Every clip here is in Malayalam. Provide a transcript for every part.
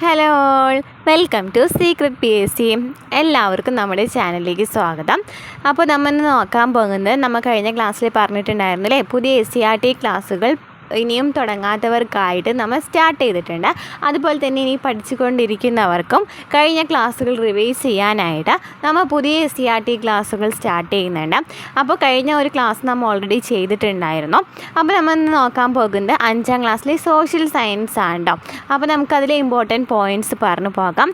Hello all, welcome to secret PSC. എല്ലാവർക്കും നമ്മുടെ ചാനലിലേക്ക് സ്വാഗതം. അപ്പോൾ നമ്മൾ നോക്കാൻ പോകുന്നത് നമ്മൾ കഴിഞ്ഞ ക്ലാസ്സിൽ പറഞ്ഞിട്ടുണ്ടായിരുന്നു അല്ലേ, പുതിയ SCERT ക്ലാസ്സുകൾ ഇനിയും തുടങ്ങാത്തവർക്കായിട്ട് നമ്മൾ സ്റ്റാർട്ട് ചെയ്തിട്ടുണ്ട്. അതുപോലെ തന്നെ ഇനി പഠിച്ചുകൊണ്ടിരിക്കുന്നവർക്കും കഴിഞ്ഞ ക്ലാസ്സുകൾ റിവൈസ് ചെയ്യാനായിട്ട് നമ്മൾ പുതിയ SCERT ക്ലാസ്സുകൾ സ്റ്റാർട്ട് ചെയ്യുന്നുണ്ട്. അപ്പോൾ കഴിഞ്ഞ ഒരു ക്ലാസ് നമ്മൾ ഓൾറെഡി ചെയ്തിട്ടുണ്ടായിരുന്നു. അപ്പോൾ നമ്മൾ നോക്കാൻ പോകുന്നത് 5ാം ക്ലാസ്സിലെ സോഷ്യൽ സയൻസ് ആണ് കേട്ടോ. അപ്പോൾ നമുക്കതിലെ ഇമ്പോർട്ടൻറ്റ് പോയിൻറ്റ്സ് പറഞ്ഞു പോകാം.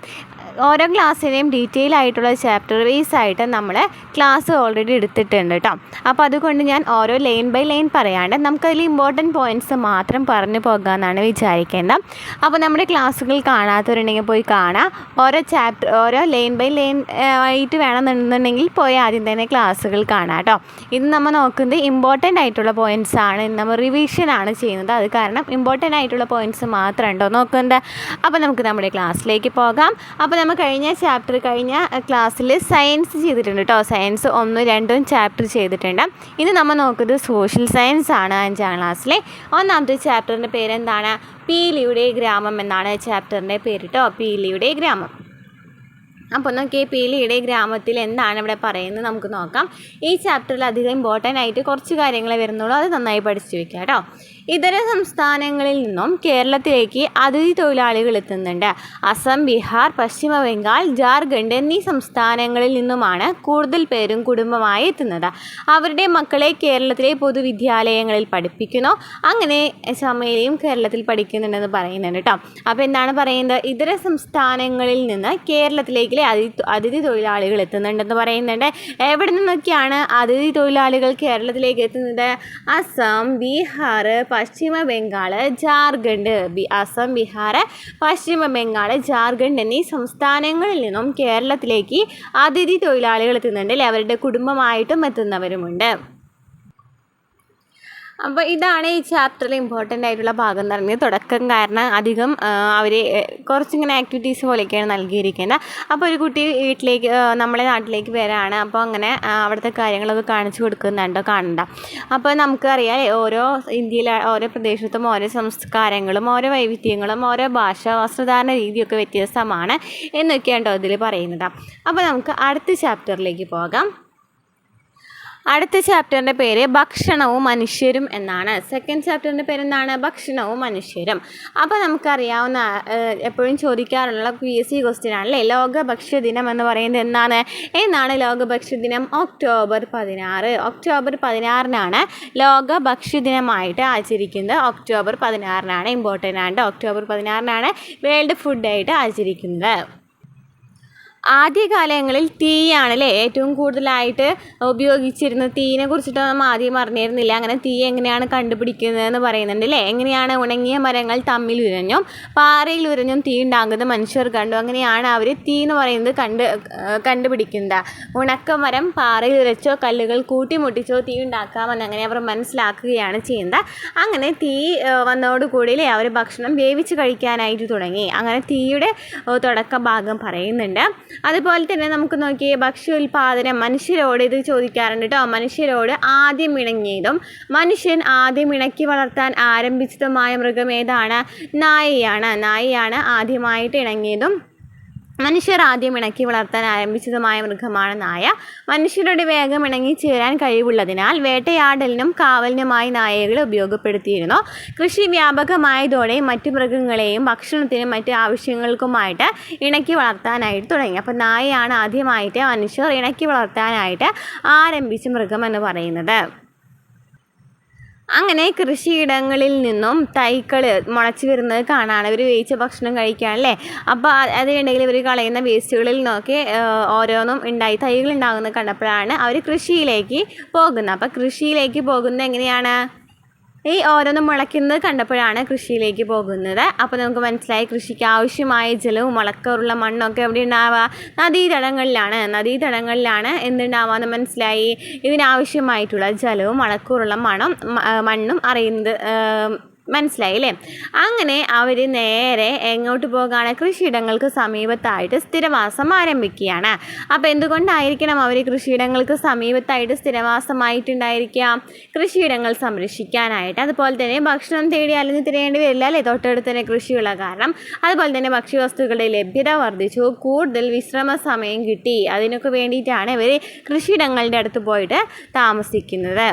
ഓരോ ക്ലാസ്സിനെയും ഡീറ്റെയിൽ ആയിട്ടുള്ള ചാപ്റ്റർ വൈസ് ആയിട്ട് നമ്മൾ ക്ലാസ് ഓൾറെഡി എടുത്തിട്ടുണ്ട് കേട്ടോ. അപ്പോൾ അതുകൊണ്ട് ഞാൻ ഓരോ ലൈൻ ബൈ ലൈൻ പറയാണ്ട് നമുക്കതിൽ ഇമ്പോർട്ടൻറ്റ് പോയിൻറ്റ്സ് മാത്രം പറഞ്ഞു പോകാമെന്നാണ് വിചാരിക്കേണ്ടത്. അപ്പോൾ നമ്മുടെ ക്ലാസ്സുകൾ കാണാത്തവരുണ്ടെങ്കിൽ പോയി കാണാം. ഓരോ ലൈൻ ബൈ ലൈൻ ആയിട്ട് വേണമെന്നുണ്ടെങ്കിൽ പോയി ആദ്യം തന്നെ ക്ലാസ്സുകൾ കാണാം കേട്ടോ. ഇത് നമ്മൾ നോക്കുന്നത് ഇമ്പോർട്ടൻ്റ് ആയിട്ടുള്ള പോയിൻറ്റ്സ് ആണ്. നമ്മൾ റിവിഷനാണ് ചെയ്യുന്നത്. അത് കാരണം ഇമ്പോർട്ടൻ്റ് ആയിട്ടുള്ള പോയിൻറ്റ്സ് മാത്രം ഉണ്ടോ നോക്കുന്നത്. അപ്പോൾ നമുക്ക് നമ്മുടെ ക്ലാസ്സിലേക്ക് പോകാം. അപ്പോൾ നമ്മൾ കഴിഞ്ഞ ക്ലാസ്സിൽ സയൻസ് ചെയ്തിട്ടുണ്ട് കേട്ടോ. സയൻസ് 1, 2 ചാപ്റ്റർ ചെയ്തിട്ടുണ്ട്. ഇനി നമ്മൾ നോക്കുന്നത് സോഷ്യൽ സയൻസ് ആണ്. 5ാം ക്ലാസ്സിലെ ഒന്നാമത്തെ ചാപ്റ്ററിൻ്റെ പേരെന്താണ്? പീലിയുടെ ഗ്രാമം എന്നാണ് ചാപ്റ്ററിൻ്റെ പേര് കേട്ടോ. പീലിയുടെ ഗ്രാമം. അപ്പോൾ നോക്കിയേ, പീലിയുടെ ഗ്രാമത്തിൽ എന്താണ് ഇവിടെ പറയുന്നത് നമുക്ക് നോക്കാം. ഈ ചാപ്റ്ററിൽ അധികം ഇമ്പോർട്ടൻ്റ് ആയിട്ട് കുറച്ച് കാര്യങ്ങളെ വരുന്നുള്ളൂ. അത് നന്നായി പഠിച്ചു വയ്ക്കുക കേട്ടോ. ഇതര സംസ്ഥാനങ്ങളിൽ നിന്നും കേരളത്തിലേക്ക് അതിഥി തൊഴിലാളികൾ എത്തുന്നുണ്ട്. അസം, ബീഹാർ, പശ്ചിമ ബംഗാൾ, ജാർഖണ്ഡ് എന്നീ സംസ്ഥാനങ്ങളിൽ നിന്നുമാണ് കൂടുതൽ പേരും കുടുംബമായി എത്തുന്നത്. അവരുടെ മക്കളെ കേരളത്തിലെ പൊതുവിദ്യാലയങ്ങളിൽ പഠിപ്പിക്കുന്നു. അങ്ങനെ സമയവും കേരളത്തിൽ പഠിക്കുന്നുണ്ടെന്ന് പറയുന്നുണ്ട് കേട്ടോ. അപ്പോൾ എന്താണ് പറയുന്നത്? ഇതര സംസ്ഥാനങ്ങളിൽ നിന്ന് കേരളത്തിലേക്ക് അതിഥി തൊഴിലാളികൾ എത്തുന്നുണ്ടെന്ന് പറയുന്നുണ്ട്. എവിടെ നിന്നൊക്കെയാണ് അതിഥി തൊഴിലാളികൾ കേരളത്തിലേക്ക് എത്തുന്നത്? അസം, ബീഹാർ, പശ്ചിമ ബംഗാൾ, ജാർഖണ്ഡ്. അസം, ബീഹാർ, പശ്ചിമ ബംഗാൾ, ജാർഖണ്ഡ് എന്നീ സംസ്ഥാനങ്ങളിൽ നിന്നും കേരളത്തിലേക്ക് അതിഥി തൊഴിലാളികൾ എത്തുന്നുണ്ട് അല്ലേ. അവരുടെ കുടുംബമായിട്ടും എത്തുന്നവരുമുണ്ട്. അപ്പോൾ ഇതാണ് ഈ ചാപ്റ്ററിൽ ഇമ്പോർട്ടൻ്റ് ആയിട്ടുള്ള ഭാഗം എന്ന് പറഞ്ഞത്. തുടക്കം കാരണം അധികം അവർ കുറച്ചിങ്ങനെ ആക്ടിവിറ്റീസ് പോലെയൊക്കെയാണ് നൽകിയിരിക്കുന്നത്. അപ്പോൾ ഒരു കുട്ടി വീട്ടിലേക്ക് നമ്മളെ നാട്ടിലേക്ക് വരാണ്. അപ്പോൾ അങ്ങനെ അവിടുത്തെ കാര്യങ്ങളൊക്കെ കാണിച്ചു കൊടുക്കുന്നുണ്ടോ കാണണ്ട. അപ്പോൾ നമുക്കറിയാം ഓരോ ഇന്ത്യയിലെ ഓരോ പ്രദേശത്തും ഓരോ സംസ്കാരങ്ങളും ഓരോ വൈവിധ്യങ്ങളും ഓരോ ഭാഷ വസ്ത്രധാരണ രീതിയൊക്കെ വ്യത്യസ്തമാണ് എന്നൊക്കെയാണോ ഇതിൽ പറയുന്നത്. അപ്പോൾ നമുക്ക് അടുത്ത ചാപ്റ്ററിലേക്ക് പോകാം. അടുത്ത ചാപ്റ്ററിൻ്റെ പേര് ഭക്ഷണവും മനുഷ്യരും എന്നാണ്. സെക്കൻഡ് ചാപ്റ്ററിൻ്റെ പേരെന്താണ്? ഭക്ഷണവും മനുഷ്യരും. അപ്പോൾ നമുക്കറിയാവുന്ന എപ്പോഴും ചോദിക്കാറുള്ള PSC ക്വസ്റ്റ്യൻ ആണല്ലേ, ലോക ഭക്ഷ്യദിനം എന്ന് പറയുന്നത് എന്നാണ് ലോക ഭക്ഷ്യദിനം? ഒക്ടോബർ 16. ഒക്ടോബർ 16 ലോക ഭക്ഷ്യദിനമായിട്ട് ആചരിക്കുന്നത്. ഒക്ടോബർ 16 ഇമ്പോർട്ടൻ്റ് ആണ്. ഒക്ടോബർ 16 വേൾഡ് ഫുഡായിട്ട് ആചരിക്കുന്നത്. ആദ്യകാലങ്ങളിൽ തീയാണല്ലേ ഏറ്റവും കൂടുതലായിട്ട് ഉപയോഗിച്ചിരുന്നത്. തീയിനെ കുറിച്ചിട്ട് നമ്മൾ ആദ്യം അറിഞ്ഞിരുന്നില്ല. അങ്ങനെ തീ എങ്ങനെയാണ് കണ്ടുപിടിക്കുന്നതെന്ന് പറയുന്നുണ്ട് അല്ലേ. എങ്ങനെയാണ് ഉണങ്ങിയ മരങ്ങൾ തമ്മിൽ ഉരഞ്ഞും പാറയിൽ ഉരഞ്ഞും തീ ഉണ്ടാകുന്നത് മനുഷ്യർ കണ്ടു. അങ്ങനെയാണ് അവർ തീ എന്ന് പറയുന്നത് കണ്ടുപിടിക്കുന്നത്. ഉണക്കമരം പാറയിൽ ഉരച്ചോ കല്ലുകൾ കൂട്ടിമുട്ടിച്ചോ തീ ഉണ്ടാക്കാമെന്ന് അങ്ങനെ അവർ മനസ്സിലാക്കുകയാണ് ചെയ്യുന്നത്. അങ്ങനെ തീ വന്നതോടുകൂടി അവർ ഭക്ഷണം വേവിച്ച് കഴിക്കാനായിട്ട് തുടങ്ങി. അങ്ങനെ തീയുടെ തുടക്ക ഭാഗം പറയുന്നുണ്ട്. അതുപോലെ തന്നെ നമുക്ക് നോക്കിയേ, ഭക്ഷ്യോൽപാദനം മനുഷ്യരോട് ഇത് ചോദിക്കാറുണ്ട് കേട്ടോ. മനുഷ്യരോട് ആദ്യം ഇണങ്ങിയതും മനുഷ്യൻ ആദ്യം ഇണക്കി വളർത്താൻ ആരംഭിച്ചതുമായ മൃഗം ഏതാണ്? നായയാണ് ആദ്യമായിട്ട് ഇണങ്ങിയതും മനുഷ്യർ ആദ്യം ഇണക്കി വളർത്താൻ ആരംഭിച്ചതുമായ മൃഗമാണ് നായ. മനുഷ്യരുടെ വേഗം ഇണങ്ങി ചേരാൻ കഴിവുള്ളതിനാൽ വേട്ടയാടലിനും കാവലിനുമായി നായകളെ ഉപയോഗപ്പെടുത്തിയിരുന്നു. കൃഷി വ്യാപകമായതോടെ മറ്റു മൃഗങ്ങളെയും ഭക്ഷണത്തിനും മറ്റ് ആവശ്യങ്ങൾക്കുമായിട്ട് ഇണക്കി വളർത്താനായിട്ട് തുടങ്ങി. അപ്പോൾ നായയാണ് ആദ്യമായിട്ട് മനുഷ്യർ ഇണക്കി വളർത്താനായിട്ട് ആരംഭിച്ച മൃഗം എന്ന് പറയുന്നത്. അങ്ങനെ കൃഷിയിടങ്ങളിൽ നിന്നും തൈകൾ മുളച്ച് വരുന്നത് കാണാണ്. ഇവർ വേവിച്ച ഭക്ഷണം കഴിക്കുകയാണല്ലേ. അപ്പോൾ അതിനിടയിൽ ഇവർ കളയുന്ന വേസ്റ്റുകളിൽ നിന്നൊക്കെ ഓരോന്നും തൈകൾ ഉണ്ടാകുന്നത് കണ്ടപ്പോഴാണ് അവർ കൃഷിയിലേക്ക് പോകുന്നത്. അപ്പോൾ കൃഷിയിലേക്ക് പോകുന്നത് എങ്ങനെയാണ്? ഈ ഓരോന്നും മുളയ്ക്കുന്നത് കണ്ടപ്പോഴാണ് കൃഷിയിലേക്ക് പോകുന്നത്. അപ്പോൾ നമുക്ക് മനസ്സിലായി കൃഷിക്ക് ആവശ്യമായ ജലവും മുളക്കറുള്ള മണ്ണൊക്കെ എവിടെ ഉണ്ടാവുക? നദീതടങ്ങളിലാണ് എന്തുണ്ടാവുകയെന്ന് മനസ്സിലായി. ഇതിനാവശ്യമായിട്ടുള്ള ജലവും മുളക്കൂറുള്ള മണ്ണും അറിയുന്നത് മനസ്സിലായില്ലേ? അങ്ങനെ അവർ നേരെ എങ്ങോട്ട് പോകുകയാണ്? കൃഷിയിടങ്ങൾക്ക് സമീപത്തായിട്ട് സ്ഥിരവാസം ആരംഭിക്കുകയാണ്. അപ്പോൾ എന്തുകൊണ്ടായിരിക്കണം അവർ കൃഷിയിടങ്ങൾക്ക് സമീപത്തായിട്ട് സ്ഥിരവാസമായിട്ടുണ്ടായിരിക്കുക? കൃഷിയിടങ്ങൾ സംരക്ഷിക്കാനായിട്ട്. അതുപോലെ തന്നെ ഭക്ഷണം തേടി അലഞ്ഞ് തിരയേണ്ടി വരില്ല അല്ലേ, തൊട്ടടുത്ത് തന്നെ കൃഷിയുള്ള കാരണം. അതുപോലെ തന്നെ ഭക്ഷ്യവസ്തുക്കളുടെ ലഭ്യത വർദ്ധിച്ചു, കൂടുതൽ വിശ്രമ സമയം കിട്ടി. അതിനൊക്കെ വേണ്ടിയിട്ടാണ് ഇവർ കൃഷിയിടങ്ങളുടെ അടുത്ത് പോയിട്ട് താമസിക്കുന്നത്.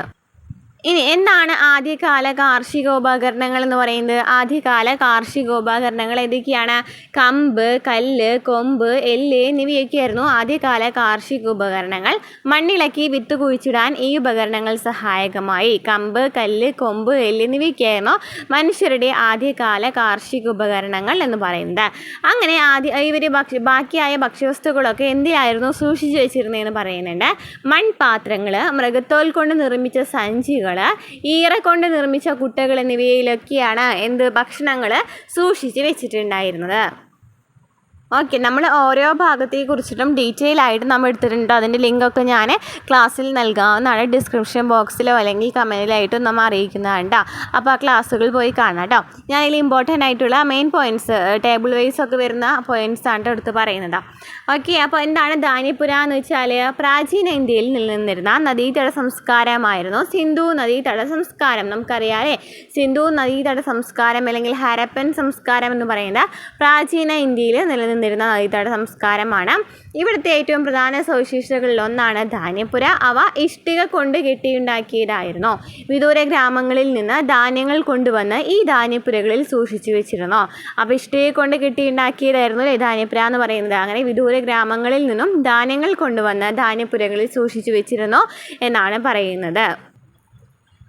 ഇനി എന്താണ് ആദ്യകാല കാർഷികോപകരണങ്ങൾ എന്ന് പറയുന്നത്? ആദ്യകാല കാർഷികോപകരണങ്ങൾ ഏതൊക്കെയാണ്? കമ്പ്, കല്ല്, കൊമ്പ്, എല്ല് എന്നിവയൊക്കെയായിരുന്നു ആദ്യകാല കാർഷികോപകരണങ്ങൾ. മണ്ണിളക്കി വിത്ത് കുഴിച്ചിടാൻ ഈ ഉപകരണങ്ങൾ സഹായകമായി. കമ്പ്, കല്ല്, കൊമ്പ്, എല്ല് എന്നിവയൊക്കെയായിരുന്നു മനുഷ്യരുടെ ആദ്യകാല കാർഷികോപകരണങ്ങൾ എന്ന് പറയുന്നത്. അങ്ങനെ ഇവർ ബാക്കിയായ ഭക്ഷ്യവസ്തുക്കളൊക്കെ എന്തിലായിരുന്നു സൂക്ഷിച്ചു വെച്ചിരുന്നതെന്ന് പറയുന്നുണ്ട്. മൺപാത്രങ്ങൾ, മൃഗത്തോൽ കൊണ്ട് നിർമ്മിച്ച സഞ്ചികൾ, ഈറ കൊണ്ട് നിർമ്മിച്ച കുട്ടകൾ എന്നിവയിലൊക്കെയാണ് ഭക്ഷണങ്ങൾ സൂക്ഷിച്ച് വെച്ചിട്ടുണ്ടായിരുന്നത്. ഓക്കെ, നമ്മൾ ഓരോ ഭാഗത്തെക്കുറിച്ചിട്ടും ഡീറ്റെയിൽ ആയിട്ട് നമ്മൾ എടുത്തിട്ടുണ്ട്. അതിൻ്റെ ലിങ്കൊക്കെ ഞാൻ ക്ലാസ്സിൽ നൽകാവുന്നതാണ്. ഡിസ്ക്രിപ്ഷൻ ബോക്സിലോ അല്ലെങ്കിൽ കമൻറ്റിലായിട്ടും നമ്മൾ അറിയിക്കുന്നതാണ് കേട്ടോ. അപ്പോൾ ആ ക്ലാസ്സുകൾ പോയി കാണാം കേട്ടോ. ഞാൻ ഇതിൽ ഇമ്പോർട്ടൻ്റ് ആയിട്ടുള്ള മെയിൻ പോയിൻറ്റ്സ്, ടേബിൾ വൈസ് ഒക്കെ വരുന്ന പോയിൻറ്റ്സാണ് എടുത്ത് പറയുന്നത്. ഓക്കെ, അപ്പോൾ എന്താണ് ധാന്യപ്പുര എന്ന് വെച്ചാൽ? പ്രാചീന ഇന്ത്യയിൽ നിലനിന്നിരുന്ന നദീതട സംസ്കാരമായിരുന്നു സിന്ധു നദീതട സംസ്കാരം. നമുക്കറിയാമല്ലേ, സിന്ധു നദീതട സംസ്കാരം അല്ലെങ്കിൽ ഹരപ്പൻ സംസ്കാരം എന്ന് പറയുന്നത് പ്രാചീന ഇന്ത്യയിൽ നിലനിന്നിരുന്ന നദീതട സംസ്കാരമാണ്. ഇവിടുത്തെ ഏറ്റവും പ്രധാന സവിശേഷതകളിൽ ഒന്നാണ് ധാന്യപ്പുര. അവ ഇഷ്ടിക കൊണ്ട് കെട്ടിയുണ്ടാക്കിയതായിരുന്നു. വിദൂര ഗ്രാമങ്ങളിൽ നിന്ന് ധാന്യങ്ങൾ കൊണ്ടുവന്ന് ഈ ധാന്യപ്പുരകളിൽ സൂക്ഷിച്ചു വെച്ചിരുന്നു. അപ്പോൾ ഇഷ്ടിക കൊണ്ട് കെട്ടിയുണ്ടാക്കിയതായിരുന്നു അല്ലേ ധാന്യപ്പുര എന്ന് പറയുന്നത്. അങ്ങനെ വിദൂര ഗ്രാമങ്ങളിൽ നിന്നും ധാന്യങ്ങൾ കൊണ്ടുവന്ന് ധാന്യപ്പുരകളിൽ സൂക്ഷിച്ചു വെച്ചിരുന്നു എന്നാണ് പറയുന്നത്.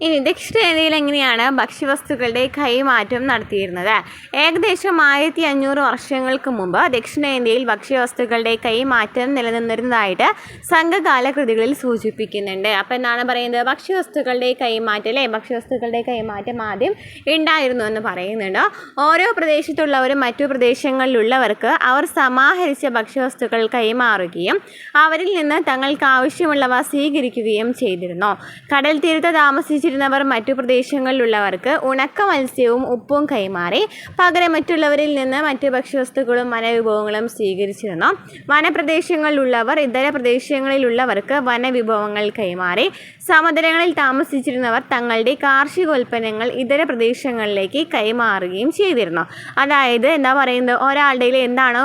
ഇനി ദക്ഷിണേന്ത്യയിൽ എങ്ങനെയാണ് ഭക്ഷ്യവസ്തുക്കളുടെ കൈമാറ്റം നടത്തിയിരുന്നത്? ഏകദേശം 1500 വർഷങ്ങൾക്ക് മുമ്പ് ദക്ഷിണേന്ത്യയിൽ ഭക്ഷ്യവസ്തുക്കളുടെ കൈമാറ്റം നിലനിന്നിരുന്നതായിട്ട് സംഘകാല കൃതികളിൽ സൂചിപ്പിക്കുന്നുണ്ട്. അപ്പോൾ എന്താണ് പറയുന്നത്? ഭക്ഷ്യവസ്തുക്കളുടെ കൈമാറ്റം അല്ലേ, ഭക്ഷ്യവസ്തുക്കളുടെ കൈമാറ്റം ആദ്യം ഉണ്ടായിരുന്നു എന്ന് പറയുന്നുണ്ട്. ഓരോ പ്രദേശത്തുള്ളവരും മറ്റു പ്രദേശങ്ങളിലുള്ളവർക്ക് അവർ സമാഹരിച്ച ഭക്ഷ്യവസ്തുക്കൾ കൈമാറുകയും അവരിൽ നിന്ന് തങ്ങൾക്ക് ആവശ്യമുള്ളവ സ്വീകരിക്കുകയും ചെയ്തിരുന്നു. കടൽ തീരത്ത് താമസിച്ചിരുന്നവർ മറ്റു പ്രദേശങ്ങളിലുള്ളവർക്ക് ഉണക്ക മത്സ്യവും ഉപ്പും കൈമാറി പകരം മറ്റുള്ളവരിൽ നിന്ന് മറ്റ് ഭക്ഷ്യവസ്തുക്കളും വനവിഭവങ്ങളും സ്വീകരിച്ചിരുന്നു. വനപ്രദേശങ്ങളിലുള്ളവർ ഇതര പ്രദേശങ്ങളിലുള്ളവർക്ക് വനവിഭവങ്ങൾ കൈമാറി. സമതലങ്ങളിൽ താമസിച്ചിരുന്നവർ തങ്ങളുടെ കാർഷികോൽപ്പന്നങ്ങൾ ഇതര പ്രദേശങ്ങളിലേക്ക് കൈമാറുകയും ചെയ്തിരുന്നു. അതായത് എന്താ പറയുന്നത്, ഒരാളുടെ എന്താണോ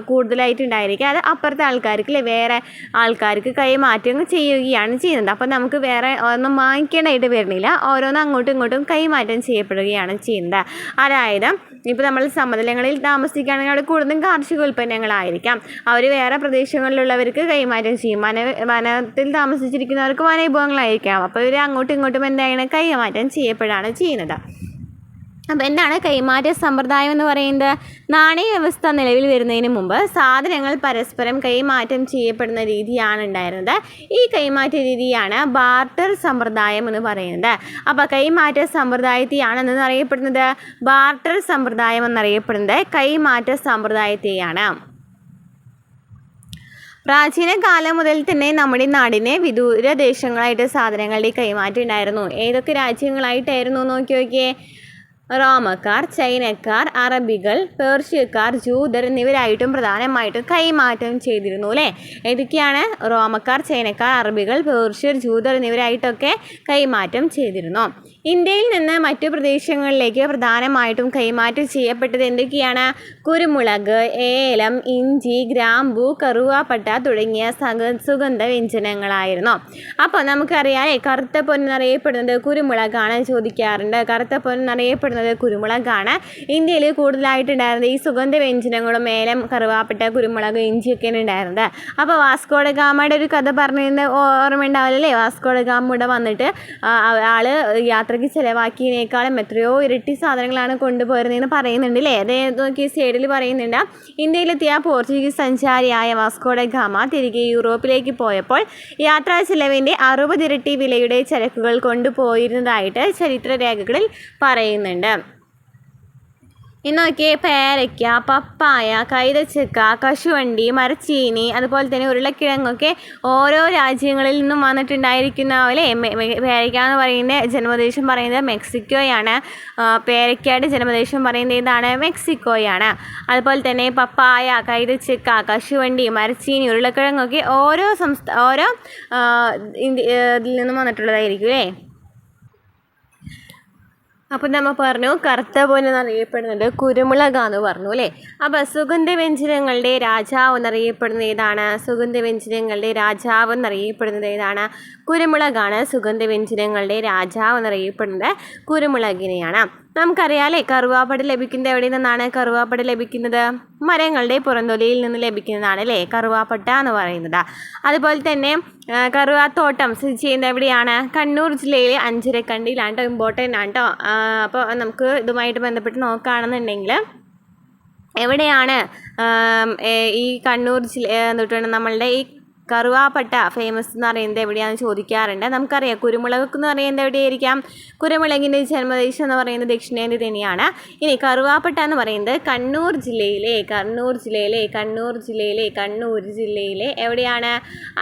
കൂടുതലായിട്ടുണ്ടായിരിക്കുക അത് അപ്പുറത്തെ ആൾക്കാർക്ക് വേറെ ആൾക്കാർക്ക് കൈമാറ്റം ചെയ്യുകയാണ് ചെയ്യുന്നത്. അപ്പോൾ നമുക്ക് വേറെ ഒന്നും വാങ്ങിക്കേണ്ടതായിട്ട് വരുന്നില്ല, ഓരോന്നും അങ്ങോട്ടും ഇങ്ങോട്ടും കൈമാറ്റം ചെയ്യപ്പെടുകയാണ് ചെയ്യുന്നത്. അതായത് ഇപ്പോൾ നമ്മൾ സമതലങ്ങളിൽ താമസിക്കുകയാണെങ്കിൽ അവിടെ കൂടുതലും കാർഷികോൽപ്പന്നങ്ങളായിരിക്കാം, അവർ വേറെ പ്രദേശങ്ങളിലുള്ളവർക്ക് കൈമാറ്റം ചെയ്യും. വനത്തിൽ താമസിച്ചിരിക്കുന്നവർക്ക് വനവിഭവങ്ങളായിരിക്കാം. അപ്പോൾ ഇവർ അങ്ങോട്ടും ഇങ്ങോട്ടും എന്താണ് കൈമാറ്റം ചെയ്യപ്പെടുകയാണ് ചെയ്യുന്നത്. അപ്പോൾ എന്താണ് കൈമാറ്റ സമ്പ്രദായം എന്ന് പറയുന്നത്? നാണയ വ്യവസ്ഥ നിലവിൽ വരുന്നതിന് മുമ്പ് സാധനങ്ങൾ പരസ്പരം കൈമാറ്റം ചെയ്യപ്പെടുന്ന രീതിയാണ് ഉണ്ടായിരുന്നത്. ഈ കൈമാറ്റ രീതിയാണ് ബാർട്ടർ സമ്പ്രദായം എന്ന് പറയുന്നത്. അപ്പോൾ കൈമാറ്റ സമ്പ്രദായത്തെയാണ് എന്നറിയപ്പെടുന്നത് ബാർട്ടർ സമ്പ്രദായം എന്നറിയപ്പെടുന്നത് കൈമാറ്റ സമ്പ്രദായത്തെയാണ്. പ്രാചീന കാലം മുതൽ തന്നെ നമ്മുടെ നാടിനെ വിദൂര ദേശങ്ങളായിട്ട് സാധനങ്ങളുടെ കൈമാറ്റം ഉണ്ടായിരുന്നു. ഏതൊക്കെ രാജ്യങ്ങളായിട്ടായിരുന്നു നോക്കിയേ? റോമക്കാർ, ചൈനക്കാർ, അറബികൾ, പേർഷ്യക്കാർ, ജൂതർ എന്നിവരായിട്ടും പ്രധാനമായിട്ടും കൈമാറ്റം ചെയ്തിരുന്നു അല്ലേ. ഏതൊക്കെയാണ്? റോമക്കാർ, ചൈനക്കാർ, അറബികൾ, പേർഷ്യർ, ജൂതർ എന്നിവരായിട്ടൊക്കെ കൈമാറ്റം ചെയ്തിരുന്നു. ഇന്ത്യയിൽ നിന്ന് മറ്റു പ്രദേശങ്ങളിലേക്ക് പ്രധാനമായിട്ടും കൈമാറ്റം ചെയ്യപ്പെട്ടത് എന്തൊക്കെയാണ്? കുരുമുളക്, ഏലം, ഇഞ്ചി, ഗ്രാമ്പു, കറുവാപ്പട്ട തുടങ്ങിയ സുഗന്ധ വ്യഞ്ജനങ്ങളായിരുന്നു. അപ്പോൾ നമുക്കറിയാം കറുത്ത പൊന്നറിയപ്പെടുന്നത് കുരുമുളകാണ്, ചോദിക്കാറുണ്ട്. കറുത്ത പൊന്നറിയപ്പെടുന്നത് കുരുമുളകാണ്. ഇന്ത്യയിൽ കൂടുതലായിട്ടുണ്ടായിരുന്നത് ഈ സുഗന്ധ വ്യഞ്ജനങ്ങളും ഏലം, കറുവാപ്പട്ട, കുരുമുളക്, ഇഞ്ചിയൊക്കെയാണ് ഉണ്ടായിരുന്നത്. അപ്പോൾ വാസ്കോ ഡ ഗാമയുടെ ഒരു കഥ പറഞ്ഞിരുന്ന ഓർമ്മ ഉണ്ടാവില്ലേ? വാസ്കോ ഡ ഗാമ ഇവിടെ വന്നിട്ട് ആള് യാത്രയ്ക്ക് ചിലവാക്കിയതിനേക്കാളും എത്രയോ ഇരട്ടി സാധനങ്ങളാണ് കൊണ്ടുപോയിരുന്നതെന്ന് പറയുന്നുണ്ട് അല്ലേ. അതേ നോക്കി സൈഡിൽ പറയുന്നുണ്ട്, ഇന്ത്യയിലെത്തിയ പോർച്ചുഗീസ് സഞ്ചാരിയായ വാസ്കോ ഡ ഗാമ തിരികെ യൂറോപ്പിലേക്ക് പോയപ്പോൾ യാത്രാ ചിലവിൻ്റെ 60 ഇരട്ടി വിലയുടെ ചരക്കുകൾ കൊണ്ടുപോയിരുന്നതായിട്ട് ചരിത്രരേഖകളിൽ പറയുന്നുണ്ട്. ഇനി നോക്കിയേ, പേരയ്ക്ക, പപ്പായ, കൈതച്ചക്ക, കശുവണ്ടി, മരച്ചീനി, അതുപോലെ തന്നെ ഉരുളക്കിഴങ്ങൊക്കെ ഓരോ രാജ്യങ്ങളിൽ നിന്നും വന്നിട്ടുണ്ടായിരിക്കുന്ന പോലെ പേരയ്ക്ക എന്ന് പറയുന്നത് ജന്മദേശം പറയുന്നത് മെക്സിക്കോയാണ്. പേരയ്ക്കയുടെ ജന്മദേശം പറയുന്നത് ഏതാണ്? മെക്സിക്കോയാണ്. അതുപോലെ തന്നെ പപ്പായ, കൈതച്ചക്ക, കശുവണ്ടി, മരച്ചീനി, ഉരുളക്കിഴങ്ങൊക്കെ ഓരോ ഇതിൽ നിന്നും വന്നിട്ടുള്ളതായിരിക്കും അല്ലേ. അപ്പം നമ്മൾ പറഞ്ഞു കറുത്ത പൊന്ന് എന്നറിയപ്പെടുന്നത് കുരുമുളകാന്ന് പറഞ്ഞു അല്ലേ. അപ്പം സുഗന്ധവ്യഞ്ജനങ്ങളുടെ രാജാവ് എന്നറിയപ്പെടുന്നത് ഏതാണ്? സുഗന്ധവ്യഞ്ജനങ്ങളുടെ രാജാവ് എന്നറിയപ്പെടുന്നത് ഏതാണ്? കുരുമുളകാണ്. സുഗന്ധവ്യഞ്ജനങ്ങളുടെ രാജാവ് എന്നറിയപ്പെടുന്നത് കുരുമുളകിനെയാണ്. നമുക്കറിയാമല്ലേ, കറുവാപ്പട്ട ലഭിക്കുന്നത് എവിടെ നിന്നാണ്? കറുവാപ്പട്ട ലഭിക്കുന്നത് മരങ്ങളുടെ പുറന്തൊലിയിൽ നിന്ന് ലഭിക്കുന്നതാണ് അല്ലേ കറുവാപ്പട്ട എന്ന് പറയുന്നത്. അതുപോലെ തന്നെ കറുവാത്തോട്ടം സ്ഥിതി ചെയ്യുന്നത് എവിടെയാണ്? കണ്ണൂർ ജില്ലയിലെ അഞ്ചരക്കണ്ടിയിലാണ് കേട്ടോ. ഇമ്പോർട്ടൻ്റ് ആണ് കേട്ടോ. അപ്പോൾ നമുക്ക് ഇതുമായിട്ട് ബന്ധപ്പെട്ട് നോക്കുകയാണെന്നുണ്ടെങ്കിൽ എവിടെയാണ് ഈ കണ്ണൂർ ജില്ല എന്നിട്ടാണ് നമ്മളുടെ ഈ കറുവാപ്പട്ട ഫേമസ് എന്ന് പറയുന്നത് എവിടെയാണെന്ന് ചോദിക്കാറുണ്ട്. നമുക്കറിയാം കുരുമുളക് എന്ന് പറയുന്നത് എവിടെയായിരിക്കാം? കുരുമുളകിൻ്റെ ജന്മദേശം എന്ന് പറയുന്നത് ദക്ഷിണേന്ത്യ തന്നെയാണ്. ഇനി കറുവാപ്പട്ട എന്ന് പറയുന്നത് കണ്ണൂർ ജില്ലയിലെ എവിടെയാണ്?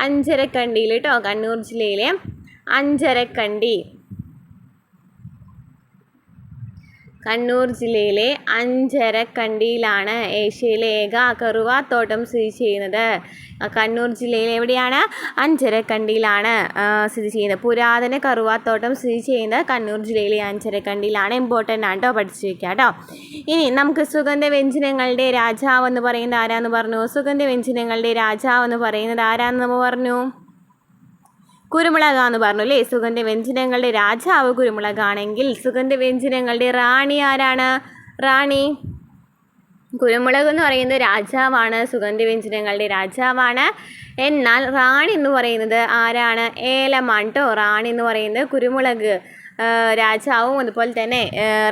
അഞ്ചരക്കണ്ടിയിൽ കേട്ടോ. കണ്ണൂർ ജില്ലയിലെ അഞ്ചരക്കണ്ടിയിലാണ് ഏഷ്യയിലെ ഏക കറുവാത്തോട്ടം സ്ഥിതി ചെയ്യുന്നത്. കണ്ണൂർ ജില്ലയിൽ എവിടെയാണ്? അഞ്ചരക്കണ്ടിയിലാണ് സ്ഥിതി ചെയ്യുന്നത്. പുരാതന കറുവാത്തോട്ടം സ്ഥിതി ചെയ്യുന്നത് കണ്ണൂർ ജില്ലയിലെ അഞ്ചരക്കണ്ടിയിലാണ്. ഇമ്പോർട്ടൻ്റ് ആണ് കേട്ടോ, പഠിച്ചു വയ്ക്കുക കേട്ടോ. ഇനി നമുക്ക് സുഗന്ധവ്യഞ്ജനങ്ങളുടെ രാജാവ് എന്ന് പറയുന്നത് ആരാന്ന് പറഞ്ഞു? സുഗന്ധവ്യഞ്ജനങ്ങളുടെ രാജാവ് എന്ന് പറയുന്നത് ആരാന്ന് നമ്മൾ പറഞ്ഞു? കുരുമുളകാന്ന് പറഞ്ഞു അല്ലേ. സുഗന്ധവ്യഞ്ജനങ്ങളുടെ രാജാവ് കുരുമുളകാണെങ്കിൽ സുഗന്ധവ്യഞ്ജനങ്ങളുടെ റാണി ആരാണ്? കുരുമുളക് എന്ന് പറയുന്നത് രാജാവാണ്, സുഗന്ധവ്യഞ്ജനങ്ങളുടെ രാജാവാണ്. എന്നാൽ റാണി എന്ന് പറയുന്നത് ആരാണ്? ഏലമാണ് കേട്ടോ. റാണി എന്ന് പറയുന്നത് കുരുമുളക് രാജാവും അതുപോലെ തന്നെ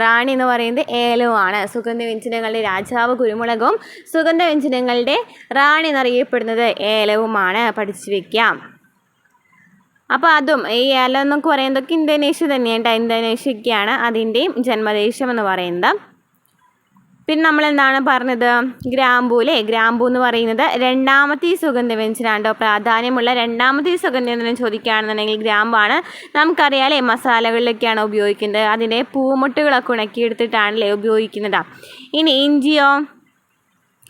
റാണി എന്ന് പറയുന്നത് ഏലവുമാണ്. സുഗന്ധവ്യഞ്ജനങ്ങളുടെ രാജാവ് കുരുമുളകും സുഗന്ധവ്യഞ്ജനങ്ങളുടെ റാണി എന്നറിയപ്പെടുന്നത് ഏലവുമാണ്. പഠിച്ചു വയ്ക്കാം. അപ്പോൾ അതും ഈ ഏലം എന്നൊക്കെ പറയുന്നതൊക്കെ ഇന്തോനേഷ്യ തന്നെയാണ്. ഇന്തോനേഷ്യയ്ക്കാണ് അതിൻ്റെയും ജന്മദേശം എന്ന് പറയുന്നത്. പിന്നെ നമ്മൾ എന്താണ് പറഞ്ഞത്? ഗ്രാമ്പൂ അല്ലേ. ഗ്രാമ്പൂ എന്ന് പറയുന്നത് രണ്ടാമത്തെ സുഗന്ധവ്യഞ്ജനമാണ് കേട്ടോ. പ്രാധാന്യമുള്ള രണ്ടാമത്തെ സുഗന്ധവ്യഞ്ജനം ചോദിക്കുകയാണെന്നുണ്ടെങ്കിൽ ഗ്രാമ്പാണ്. നമുക്കറിയാമല്ലേ മസാലകളിലൊക്കെയാണ് ഉപയോഗിക്കുന്നത്. അതിൻ്റെ പൂമുട്ടുകളൊക്കെ ഉണക്കിയെടുത്തിട്ടാണല്ലേ ഉപയോഗിക്കുന്നത്. ഇനി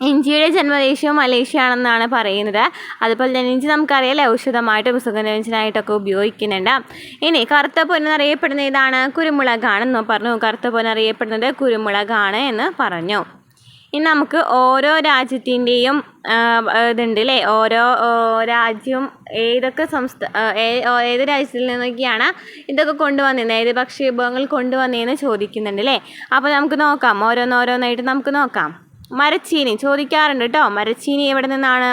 ഇഞ്ചിയുടെ ജന്മദേശവും മലേഷ്യ ആണെന്നാണ് പറയുന്നത്. അതുപോലെ തന്നെ ഇഞ്ചി നമുക്കറിയാമല്ലേ ഔഷധമായിട്ടും സുഗന്ധവ്യഞ്ജനമായിട്ടൊക്കെ ഉപയോഗിക്കുന്നുണ്ട്. ഇനി കറുത്ത പൊന്നറിയപ്പെടുന്ന ഏതാണ്? കുരുമുളകാണെന്ന് പറഞ്ഞു. കറുത്ത പൊന്നറിയപ്പെടുന്നത് കുരുമുളകാണ് എന്ന് പറഞ്ഞു. ഇനി നമുക്ക് ഓരോ രാജ്യത്തിൻ്റെയും ഇതുണ്ട് അല്ലേ. ഓരോ രാജ്യവും ഏതൊക്കെ ഏത് രാജ്യത്തിൽ നിന്നൊക്കെയാണ് ഇതൊക്കെ കൊണ്ടുവന്നിരുന്നത്, ഏത് ഭക്ഷ്യവിഭവങ്ങൾ കൊണ്ടുവന്നതെന്ന് ചോദിക്കുന്നുണ്ട് അല്ലേ. അപ്പോൾ നമുക്ക് നോക്കാം, ഓരോന്നായിട്ട് നമുക്ക് നോക്കാം. മരച്ചീനി ചോദിക്കാറുണ്ട് കേട്ടോ. മരച്ചീനി എവിടെ നിന്നാണ്?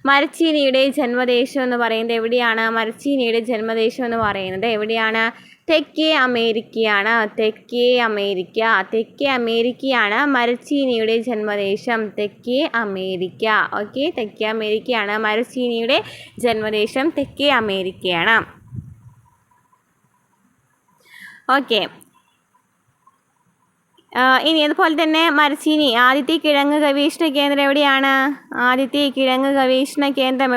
മരച്ചീനിയുടെ ജന്മദേശം എന്ന് പറയുന്നത് എവിടെയാണ്? മരച്ചീനിയുടെ ജന്മദേശം എന്ന് പറയുന്നത് എവിടെയാണ്? തെക്കേ അമേരിക്കയാണ്. തെക്കേ അമേരിക്കയാണ് മരച്ചീനിയുടെ ജന്മദേശം. തെക്കേ അമേരിക്ക. ഓക്കെ, തെക്കേ അമേരിക്കയാണ് മരച്ചീനിയുടെ ജന്മദേശം. തെക്കേ അമേരിക്കയാണ്. ഓക്കെ. ഇനി അതുപോലെ തന്നെ മരച്ചീനി ആദ്യത്തെ കിഴങ്ങ് ഗവേഷണ കേന്ദ്രം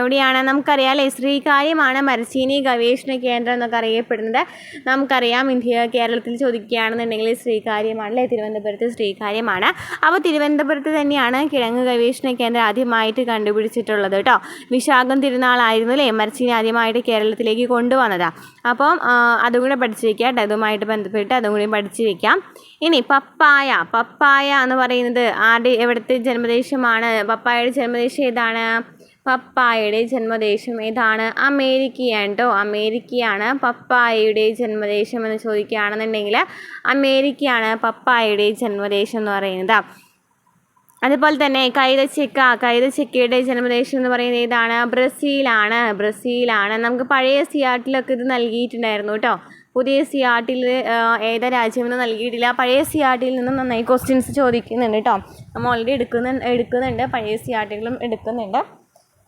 എവിടെയാണ്? നമുക്കറിയാമല്ലേ ശ്രീകാര്യമാണ് മരച്ചീനി ഗവേഷണ കേന്ദ്രം എന്നൊക്കെ അറിയപ്പെടുന്നത്. നമുക്കറിയാം കേരളത്തിൽ ചോദിക്കുകയാണെന്നുണ്ടെങ്കിൽ ശ്രീകാര്യമാണല്ലേ. തിരുവനന്തപുരത്ത് ശ്രീകാര്യമാണ്. അപ്പോൾ തിരുവനന്തപുരത്ത് തന്നെയാണ് കിഴങ്ങ് ഗവേഷണ കേന്ദ്രം ആദ്യമായിട്ട് കണ്ടുപിടിച്ചിട്ടുള്ളത് കേട്ടോ. വിശാഖം തിരുനാളായിരുന്നു അല്ലേ മരച്ചീനി ആദ്യമായിട്ട് കേരളത്തിലേക്ക് കൊണ്ടുവന്നത്. അപ്പം അതും കൂടെ പഠിച്ചു വയ്ക്കാം കേട്ടോ. അതുമായിട്ട് ബന്ധപ്പെട്ട് അതും കൂടി പഠിച്ചു വയ്ക്കാം. ഇനി പപ്പായ എന്ന് പറയുന്നത് എവിടുത്തെ ജന്മദേശമാണ്? പപ്പായയുടെ ജന്മദേശം ഏതാണ്? അമേരിക്കയാണ് കേട്ടോ. അമേരിക്കയാണ് പപ്പായയുടെ ജന്മദേശം എന്ന് ചോദിക്കുകയാണെന്നുണ്ടെങ്കിൽ അമേരിക്കയാണ് പപ്പായയുടെ ജന്മദേശം എന്ന് പറയുന്നത്. അതുപോലെ തന്നെ കൈതച്ചക്കയുടെ ജന്മദേശം എന്ന് പറയുന്നത് ഏതാണ്? ബ്രസീലാണ്. നമുക്ക് പഴയ സിയാട്ടിലൊക്കെ ഇത് നൽകിയിട്ടുണ്ടായിരുന്നു കേട്ടോ. പുതിയ സിയാട്ടിൽ ഏതാ രാജ്യമെന്ന് നൽകിയിട്ടില്ല. പഴയ സിയാട്ടിൽ നിന്നും നന്നായി ക്വസ്റ്റ്യൻസ് ചോദിക്കുന്നുണ്ട് കേട്ടോ. നമ്മൾ ഓൾറെഡി എടുക്കുന്നുണ്ട്. പഴയ സിയാട്ടുകളും എടുക്കുന്നുണ്ട്.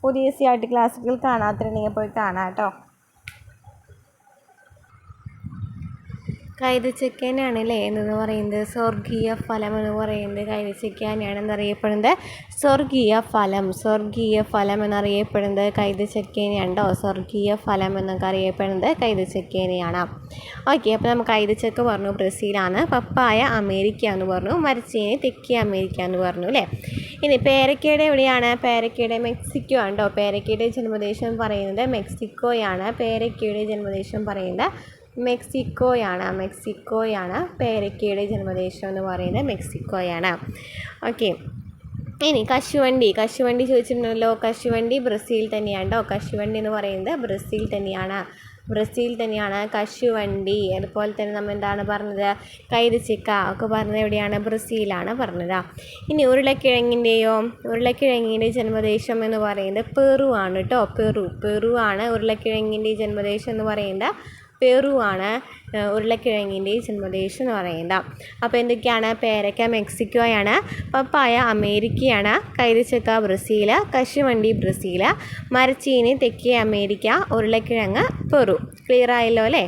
പുതിയ സിയാട്ട് ക്ലാസ്സുകൾ കാണാത്തിട്ടുണ്ടെങ്കിൽ പോയി കാണാം കേട്ടോ. കൈതച്ചക്കയാണ് അല്ലേ എന്ന് പറയുന്നത് സ്വർഗീയ ഫലം എന്ന് പറയുന്നത്. കൈതച്ചക്കയാണ് എന്നറിയപ്പെടുന്നത് സ്വർഗീയ ഫലം എന്നറിയപ്പെടുന്നത് കൈതച്ചക്കനെയാണോ. സ്വർഗീയ ഫലം എന്നൊക്കെ അറിയപ്പെടുന്നത് കൈതച്ചക്കനെയാണ്. ഓക്കെ, അപ്പോൾ നമുക്ക് കൈതച്ചക്ക പറഞ്ഞു ബ്രസീലാണ്, പപ്പായ അമേരിക്ക എന്ന് പറഞ്ഞു, മരച്ചീനി തെക്കേ അമേരിക്ക എന്ന് പറഞ്ഞു അല്ലേ. ഇനി പേരക്കയുടെ എവിടെയാണ്? പേരക്കയുടെ മെക്സിക്കോ ആണോ. പേരക്കയുടെ ജന്മദേശം പറയുന്നത് മെക്സിക്കോയാണ്. പേരക്കയുടെ ജന്മദേശം പറയുന്നത് മെക്സിക്കോയാണ്. പേരക്കയുടെ ജന്മദേശം എന്ന് പറയുന്നത് മെക്സിക്കോയാണ്. ഓക്കെ, ഇനി കശുവണ്ടി ചോദിച്ചിട്ടുണ്ടല്ലോ. കശുവണ്ടി ബ്രസീൽ തന്നെയാണോ. കശുവണ്ടി എന്ന് പറയുന്നത് ബ്രസീൽ തന്നെയാണ് കശുവണ്ടി. അതുപോലെ തന്നെ നമ്മൾ എന്താണ് പറഞ്ഞത്? കൈതച്ചക്ക ഒക്കെ പറഞ്ഞത് എവിടെയാണ്? ബ്രസീലാണ് പറഞ്ഞത്. ഇനി ഉരുളക്കിഴങ്ങിൻ്റെ ജന്മദേശം എന്ന് പറയുന്നത് പെറു ആണ് കേട്ടോ. പെറു ആണ് ഉരുളക്കിഴങ്ങിൻ്റെ ജന്മദേശം എന്ന് പറയുന്നത്. ഉരുളക്കിഴങ്ങിൻ്റെ ജന്മദേശം എന്ന് പറയുന്നത്. അപ്പോൾ എന്തൊക്കെയാണ്? പേരക്ക മെക്സിക്കോയാണ്, പപ്പായ അമേരിക്കയാണ്, കൈതച്ചക്ക ബ്രസീൽ, കശുവണ്ടി ബ്രസീൽ, മരച്ചീനി തെക്കേ അമേരിക്ക, ഉരുളക്കിഴങ്ങ് പെറു. ക്ലിയർ ആയല്ലോ അല്ലേ?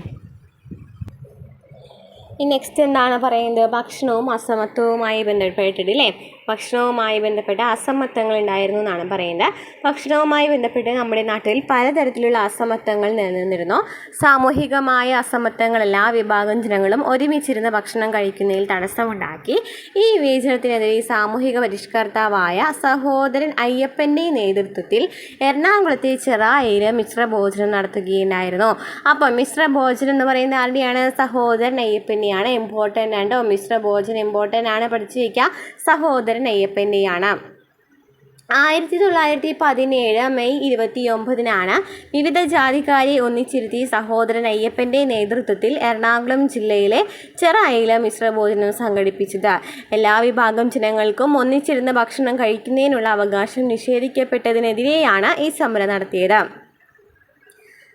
ഇനി നെക്സ്റ്റ് എന്താണ് പറയുന്നത്? ഭക്ഷണവും അസമത്വവുമായി ബന്ധപ്പെട്ടിട്ട് അല്ലേ. ഭക്ഷണവുമായി ബന്ധപ്പെട്ട അസമത്വങ്ങൾ ഉണ്ടായിരുന്നു എന്നാണ് പറയുന്നത്. ഭക്ഷണവുമായി ബന്ധപ്പെട്ട് നമ്മുടെ നാട്ടിൽ പലതരത്തിലുള്ള അസമത്വങ്ങൾ നിലനിന്നിരുന്നു. സാമൂഹികമായ അസമത്വങ്ങൾ എല്ലാ വിഭാഗം ജനങ്ങളും ഒരുമിച്ചിരുന്ന് ഭക്ഷണം കഴിക്കുന്നതിൽ തടസ്സമുണ്ടാക്കി. ഈ വിവേചനത്തിനെതിരെ സാമൂഹിക പരിഷ്കർത്താവായ സഹോദരൻ അയ്യപ്പൻ്റെ നേതൃത്വത്തിൽ എറണാകുളത്തെ ചെറായിയിൽ മിശ്രഭോജനം നടത്തുകയുണ്ടായിരുന്നു. അപ്പം മിശ്രഭോജനം എന്ന് പറയുന്നത് ആരുടെയാണ്? സഹോദരൻ അയ്യപ്പൻ്റെയാണ്. ഇമ്പോർട്ടൻ്റ് ആണ്. മിശ്രഭോജനം ഇമ്പോർട്ടൻ്റ് ആണ്, പഠിച്ചു വയ്ക്കുക. സഹോദരൻ അയ്യപ്പൻ്റെയാണ്. 1917 മെയ് 29 വിവിധ ജാതിക്കാരെ ഒന്നിച്ചിരുത്തി സഹോദരൻ അയ്യപ്പൻ്റെ നേതൃത്വത്തിൽ എറണാകുളം ജില്ലയിലെ ചെറായിയിൽ മിശ്രഭോജനം സംഘടിപ്പിച്ചത്. എല്ലാ വിഭാഗം ജനങ്ങൾക്കും ഒന്നിച്ചിരുന്ന് ഭക്ഷണം കഴിക്കുന്നതിനുള്ള അവകാശം നിഷേധിക്കപ്പെട്ടതിനെതിരെയാണ് ഈ സമരം നടത്തിയത്.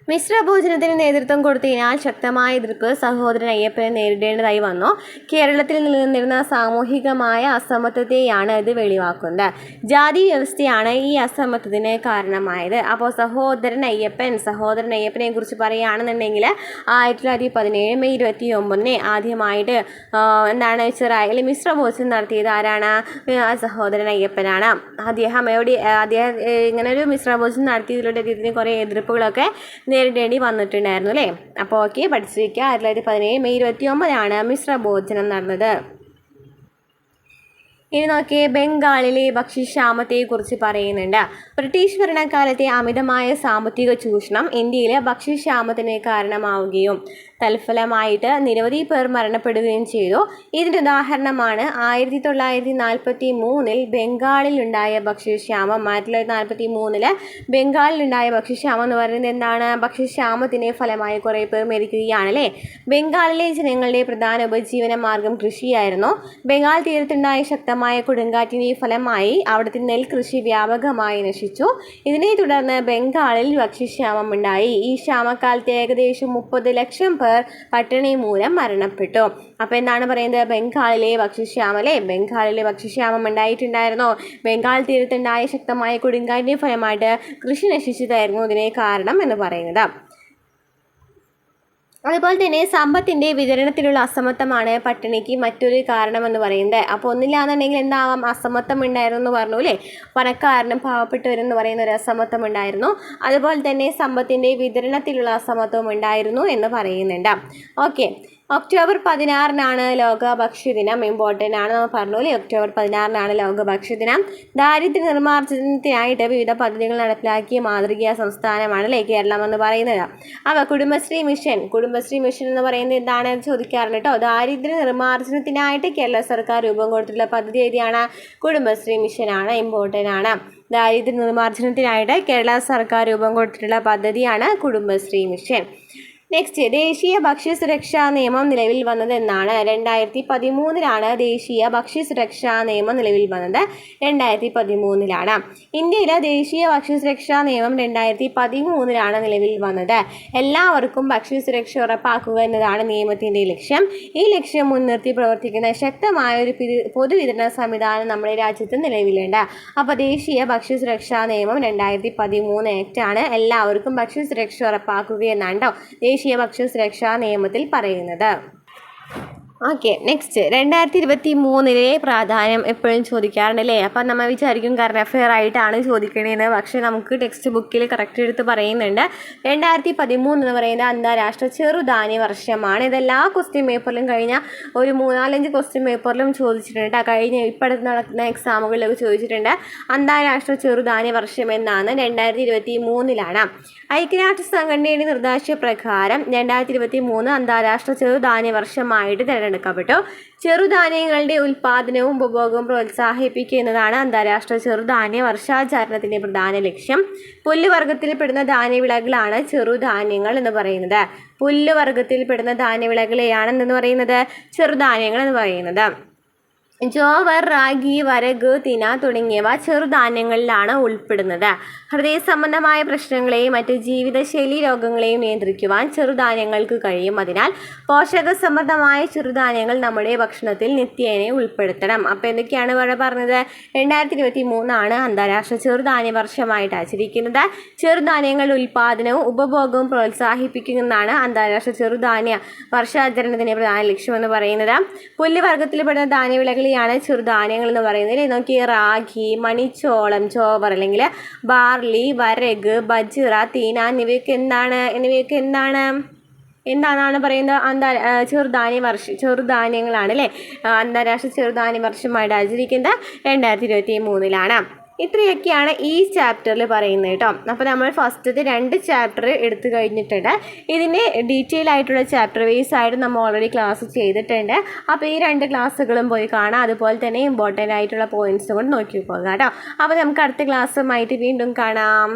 മിശ്രഭോജനത്തിന് നേതൃത്വം കൊടുത്തതിനാൽ ശക്തമായ എതിർപ്പ് സഹോദരൻ അയ്യപ്പനെ നേരിടേണ്ടതായി വന്നു. കേരളത്തിൽ നിലനിന്നിരുന്ന സാമൂഹികമായ അസമത്വത്തെയാണ് ഇത് വെളിവാക്കുന്നത്. ജാതി വ്യവസ്ഥയാണ് ഈ അസമത്വത്തിന് കാരണമായത്. അപ്പോൾ സഹോദരൻ അയ്യപ്പനെ കുറിച്ച് പറയുകയാണെന്നുണ്ടെങ്കിൽ 1917 മെയ് 29 ആദ്യമായിട്ട് ചെറായിൽ മിശ്രഭോജനം നടത്തിയത് ആരാണ്? സഹോദരൻ അയ്യപ്പനാണ്. അദ്ദേഹം ഇങ്ങനൊരു മിശ്രഭോജനം നടത്തിയതിലൂടെ അദ്ദേഹത്തിന് കുറേ എതിർപ്പുകളൊക്കെ നേരിടേണ്ടി വന്നിട്ടുണ്ടായിരുന്നു അല്ലേ. അപ്പോൾ ഓക്കെ, പഠിച്ചു വയ്ക്കുക. 1917 മെയ് 29 മിശ്രഭോജനം നടന്നത്. ഇനി നോക്കിയേ, ബംഗാളിലെ ഭക്ഷ്യക്ഷാമത്തെക്കുറിച്ച് പറയുന്നുണ്ട്. ബ്രിട്ടീഷ് ഭരണകാലത്തെ അമിതമായ സാമ്പത്തിക ചൂഷണം ഇന്ത്യയിലെ ഭക്ഷ്യക്ഷാമത്തിന് കാരണമാവുകയും തൽഫലമായിട്ട് നിരവധി പേർ മരണപ്പെടുകയും ചെയ്തു. ഇതിൻ്റെ ഉദാഹരണമാണ് 1943 ബംഗാളിലുണ്ടായ ഭക്ഷ്യക്ഷാമം. 1943 ബംഗാളിലുണ്ടായ ഭക്ഷ്യക്ഷാമം എന്ന് പറയുന്നത് എന്താണ്? ഭക്ഷ്യക്ഷാമത്തിൻ്റെ ഫലമായി കുറേ പേർ മരിക്കുകയാണല്ലേ. ബംഗാളിലെ ജനങ്ങളുടെ പ്രധാന ഉപജീവന മാർഗം കൃഷിയായിരുന്നു. ബംഗാൾ തീരത്തുണ്ടായ ശക്തമായ കൊടുങ്കാറ്റിൻ്റെ ഫലമായി അവിടുത്തെ നെൽകൃഷി വ്യാപകമായി നശിച്ചു. ഇതിനെ തുടർന്ന് ബംഗാളിൽ ഭക്ഷ്യക്ഷാമം ഉണ്ടായി. ഈ ക്ഷാമക്കാലത്ത് ഏകദേശം 30 ലക്ഷം പേർ പട്ടിണി മൂലം മരണപ്പെട്ടു. അപ്പോൾ എന്താണ് പറയുന്നത്? ബംഗാളിലെ ഭക്ഷ്യക്ഷാമം ഉണ്ടായിട്ടുണ്ടായിരുന്നു. ബംഗാൾ തീരത്തുണ്ടായ ശക്തമായ കൊടുങ്കാറ്റിൻ്റെ ഫലമായിട്ട് കൃഷി നശിച്ചതായിരുന്നു ഇതിനെ കാരണം എന്ന് പറയുന്നത്. അതുപോലെ തന്നെ സമ്പത്തിൻ്റെ വിതരണത്തിലുള്ള അസമത്വമാണ് പട്ടിണിക്ക് മറ്റൊരു കാരണമെന്ന് പറയുന്നത്. അപ്പോൾ ഒന്നില്ലാന്നുണ്ടെങ്കിൽ എന്താവാം? അസമത്വം ഉണ്ടായിരുന്നു എന്ന് പറഞ്ഞു അല്ലേ. പണക്കാരനും പാവപ്പെട്ടവരെന്ന് പറയുന്ന ഒരു അസമത്വം ഉണ്ടായിരുന്നു. അതുപോലെ തന്നെ സമ്പത്തിൻ്റെ വിതരണത്തിലുള്ള അസമത്വം ഉണ്ടായിരുന്നു എന്ന് പറയുന്നുണ്ട്. ഓക്കെ, ഒക്ടോബർ 16 ലോക ഭക്ഷ്യദിനം. ഇമ്പോർട്ടൻ്റ് ആണ്, നമ്മൾ പറഞ്ഞു അല്ലേ. ഒക്ടോബർ 16 ലോക ഭക്ഷ്യദിനം. ദാരിദ്ര്യ നിർമ്മാർജ്ജനത്തിനായിട്ട് വിവിധ പദ്ധതികൾ നടപ്പിലാക്കിയ മാതൃകാ സംസ്ഥാനമാണ് അല്ലേ കേരളം എന്ന് പറയുന്നത്. അപ്പോൾ കുടുംബശ്രീ മിഷൻ എന്ന് പറയുന്നത് എന്താണ് ചോദിക്കാറുണ്ട് കേട്ടോ. ദാരിദ്ര്യ നിർമ്മാർജ്ജനത്തിനായിട്ട് കേരള സർക്കാർ രൂപം കൊടുത്തിട്ടുള്ള പദ്ധതി ഏതാണ്? കുടുംബശ്രീ മിഷനാണ്. ഇമ്പോർട്ടൻ്റ് ആണ്. ദാരിദ്ര്യ നിർമ്മാർജ്ജനത്തിനായിട്ട് കേരള സർക്കാർ രൂപം കൊടുത്തിട്ടുള്ള പദ്ധതിയാണ് കുടുംബശ്രീ മിഷൻ. നെക്സ്റ്റ്, ദേശീയ ഭക്ഷ്യസുരക്ഷാ നിയമം നിലവിൽ വന്നത് എന്നാണ്? 2013 ദേശീയ ഭക്ഷ്യസുരക്ഷാ നിയമം നിലവിൽ വന്നത്. 2013 ഇന്ത്യയിലെ ദേശീയ ഭക്ഷ്യസുരക്ഷാ നിയമം 2013 നിലവിൽ വന്നത്. എല്ലാവർക്കും ഭക്ഷ്യസുരക്ഷ ഉറപ്പാക്കുക എന്നതാണ് നിയമത്തിൻ്റെ ലക്ഷ്യം. ഈ ലക്ഷ്യം മുൻനിർത്തി പ്രവർത്തിക്കുന്ന ശക്തമായ ഒരു പൊതുവിതരണ സംവിധാനം നമ്മുടെ രാജ്യത്ത് നിലവിലുണ്ട്. അപ്പോൾ ദേശീയ ഭക്ഷ്യസുരക്ഷാ നിയമം 2013 ആക്റ്റാണ് എല്ലാവർക്കും ഭക്ഷ്യസുരക്ഷ ഉറപ്പാക്കുക എന്നാണ് ദേശീയ ഭക്ഷ്യസുരക്ഷാ നിയമത്തിൽ പറയുന്നത്. ഓക്കെ, നെക്സ്റ്റ് 2023 പ്രാധാന്യം എപ്പോഴും ചോദിക്കാറുണ്ട് അല്ലേ. അപ്പം നമ്മൾ വിചാരിക്കും കറണ്ട് അഫെയർ ആയിട്ടാണ് ചോദിക്കണേന്ന്. പക്ഷേ നമുക്ക് ടെക്സ്റ്റ് ബുക്കിൽ കറക്റ്റ് എടുത്ത് പറയുന്നുണ്ട്. 2013 എന്ന് പറയുന്നത് അന്താരാഷ്ട്ര ചെറുധാന്യ വർഷമാണ്. ഇതെല്ലാ ക്വസ്റ്റ്യൻ പേപ്പറിലും കഴിഞ്ഞ ഒരു 3-4 ക്വസ്റ്റ്യൻ പേപ്പറിലും ചോദിച്ചിട്ടുണ്ട്. കഴിഞ്ഞ ഇപ്പോഴത്തെ നടക്കുന്ന എക്സാമുകളിലൊക്കെ ചോദിച്ചിട്ടുണ്ട്. അന്താരാഷ്ട്ര ചെറുധാന്യ വർഷം എന്നാണ് 2023. ഐക്യരാഷ്ട്ര സംഘടനയുടെ നിർദ്ദേശപ്രകാരം 2023 അന്താരാഷ്ട്ര ചെറുധാന്യ വർഷമായിട്ട് തിരഞ്ഞെടുക്കപ്പെട്ടു. ചെറുധാന്യങ്ങളുടെ ഉൽപ്പാദനവും ഉപഭോഗവും പ്രോത്സാഹിപ്പിക്കുന്നതാണ് അന്താരാഷ്ട്ര ചെറുധാന്യ വർഷാചരണത്തിന്റെ പ്രധാന ലക്ഷ്യം. പുല്ലുവർഗത്തിൽപ്പെടുന്ന ധാന്യവിളകളാണ് ചെറുധാന്യങ്ങൾ എന്ന് പറയുന്നത്. പുല്ലുവർഗത്തിൽപ്പെടുന്ന ധാന്യവിളകളെയാണ് എന്ന് പറയുന്നത് ചെറുധാന്യങ്ങൾ എന്ന് പറയുന്നത്. ജോവർ, റാഗി, വരക്, തിന തുടങ്ങിയവ ചെറുധാന്യങ്ങളിലാണ് ഉൾപ്പെടുന്നത്. ഹൃദയ സംബന്ധമായ പ്രശ്നങ്ങളെയും മറ്റ് ജീവിതശൈലി രോഗങ്ങളെയും നിയന്ത്രിക്കുവാൻ ചെറുധാന്യങ്ങൾക്ക് കഴിയും. അതിനാൽ പോഷകസമൃദ്ധമായ ചെറുധാന്യങ്ങൾ നമ്മുടെ ഭക്ഷണത്തിൽ നിത്യേന ഉൾപ്പെടുത്തണം. അപ്പോൾ എന്തൊക്കെയാണ് ഇവിടെ പറഞ്ഞത്? 2023 അന്താരാഷ്ട്ര ചെറുധാന്യ വർഷമായിട്ട് ആചരിക്കുന്നത്. ചെറുധാന്യങ്ങളുടെ ഉൽപ്പാദനവും ഉപഭോഗവും പ്രോത്സാഹിപ്പിക്കുന്നതാണ് അന്താരാഷ്ട്ര ചെറുധാന്യ വർഷാചരണത്തിന്റെ പ്രധാന ലക്ഷ്യമെന്ന് പറയുന്നത്. പുല്ലുവർഗത്തിൽപ്പെടുന്ന ധാന്യവിളകൾ ചെറുധാന്യങ്ങൾ എന്ന് പറയുന്നത് നോക്കി, റാഗി, മണിച്ചോളം, ചോവർ അല്ലെങ്കിൽ ബാർലി, വരക്, ബജ്റ, തീന എന്നിവയൊക്കെ എന്താണെന്നാണ് പറയുന്നത്? ചെറുധാന്യങ്ങളാണ് അല്ലേ. അന്താരാഷ്ട്ര ചെറുധാന്യ വർഷമായിട്ട് ആചരിക്കുന്നത് 2023. ഇത്രയൊക്കെയാണ് ഈ ചാപ്റ്ററിൽ പറയുന്നത് കേട്ടോ. അപ്പോൾ നമ്മൾ ഫസ്റ്റത്തെ 2 ചാപ്റ്റർ എടുത്തു കഴിഞ്ഞിട്ടുണ്ട്. ഇതിൻ്റെ ഡീറ്റെയിൽ ആയിട്ടുള്ള ചാപ്റ്റർ വൈസ് ആയിട്ട് നമ്മൾ ഓൾറെഡി ക്ലാസ് ചെയ്തിട്ടുണ്ട്. അപ്പോൾ ഈ 2 ക്ലാസ്സുകളും പോയി കാണാം. അതുപോലെ തന്നെ ഇമ്പോർട്ടൻ്റ് ആയിട്ടുള്ള പോയിൻറ്റ്സ് കൊണ്ട് നോക്കി പോകുക കേട്ടോ. അപ്പോൾ നമുക്ക് അടുത്ത ക്ലാസ്സുമായിട്ട് വീണ്ടും കാണാം.